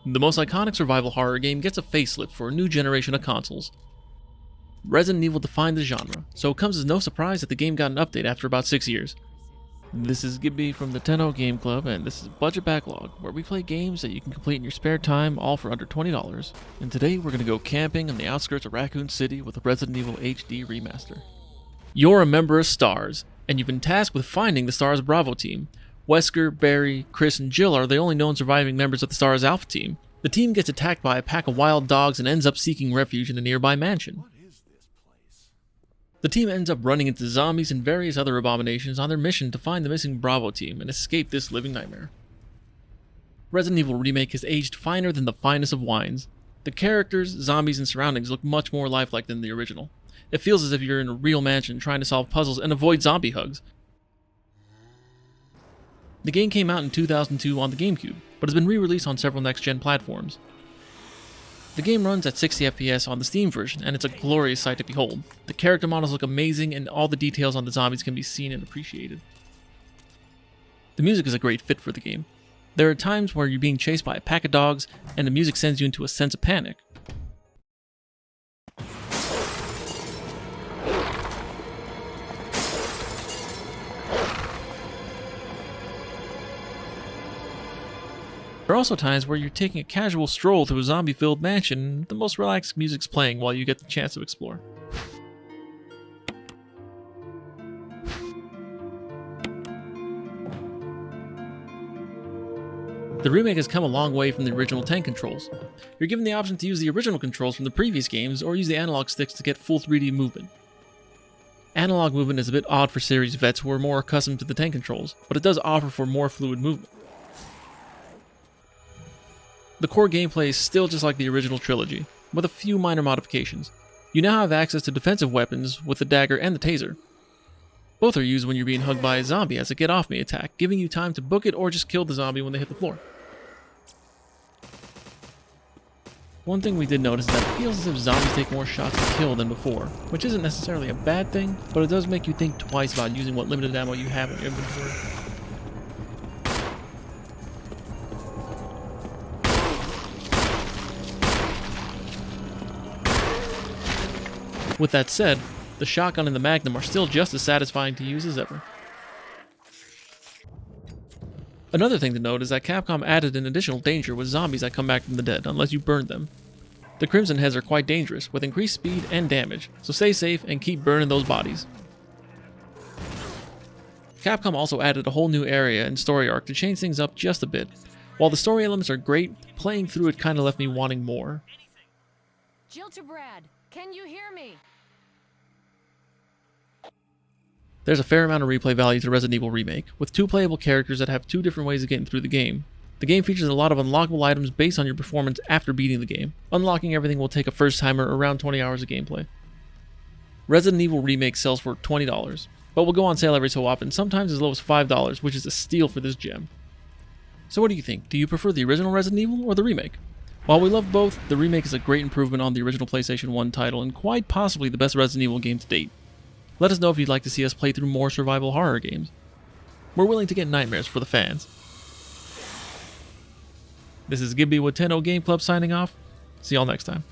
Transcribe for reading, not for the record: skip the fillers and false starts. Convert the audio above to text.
The most iconic survival horror game gets a facelift for a new generation of consoles. Resident Evil defined the genre, so it comes as no surprise that the game got an update after about 6 years. This is Gibby from the 10-0 Game Club, and this is Budget Backlog, where we play games that you can complete in your spare time, all for under $20. And today we're going to go camping on the outskirts of Raccoon City with a Resident Evil HD Remaster. You're a member of STARS, and you've been tasked with finding the STARS Bravo team. Wesker, Barry, Chris, and Jill are the only known surviving members of the STARS Alpha team. The team gets attacked by a pack of wild dogs and ends up seeking refuge in a nearby mansion. The team ends up running into zombies and various other abominations on their mission to find the missing Bravo team and escape this living nightmare. Resident Evil Remake has aged finer than the finest of wines. The characters, zombies, and surroundings look much more lifelike than the original. It feels as if you're in a real mansion trying to solve puzzles and avoid zombie hugs. The game came out in 2002 on the GameCube, but has been re-released on several next-gen platforms. The game runs at 60 FPS on the Steam version, and it's a glorious sight to behold. The character models look amazing, and all the details on the zombies can be seen and appreciated. The music is a great fit for the game. There are times where you're being chased by a pack of dogs, and the music sends you into a sense of panic. There are also times where you're taking a casual stroll through a zombie-filled mansion and the most relaxed music's playing while you get the chance to explore. The remake has come a long way from the original 10 controls. You're given the option to use the original controls from the previous games or use the analog sticks to get full 3D movement. Analog movement is a bit odd for series vets who are more accustomed to the 10 controls, but it does offer for more fluid movement. The core gameplay is still just like the original trilogy, with a few minor modifications. You now have access to defensive weapons with the dagger and the taser. Both are used when you're being hugged by a zombie as a get off me attack, giving you time to book it or just kill the zombie when they hit the floor. One thing we did notice is that it feels as if zombies take more shots to kill than before, which isn't necessarily a bad thing, but it does make you think twice about using what limited ammo you have in your inventory. With that said, the shotgun and the Magnum are still just as satisfying to use as ever. Another thing to note is that Capcom added an additional danger with zombies that come back from the dead, unless you burn them. The Crimson Heads are quite dangerous, with increased speed and damage, so stay safe and keep burning those bodies. Capcom also added a whole new area and story arc to change things up just a bit. While the story elements are great, playing through it kinda left me wanting more. Jill to Brad, can you hear me? There's a fair amount of replay value to Resident Evil Remake, with two playable characters that have two different ways of getting through the game. The game features a lot of unlockable items based on your performance after beating the game. Unlocking everything will take a first-timer around 20 hours of gameplay. Resident Evil Remake sells for $20, but will go on sale every so often, sometimes as low as $5, which is a steal for this gem. So what do you think? Do you prefer the original Resident Evil or the remake? While we love both, the remake is a great improvement on the original PlayStation 1 title and quite possibly the best Resident Evil game to date. Let us know if you'd like to see us play through more survival horror games. We're willing to get nightmares for the fans. This is Gibby with 10-0 Game Club signing off. See y'all next time.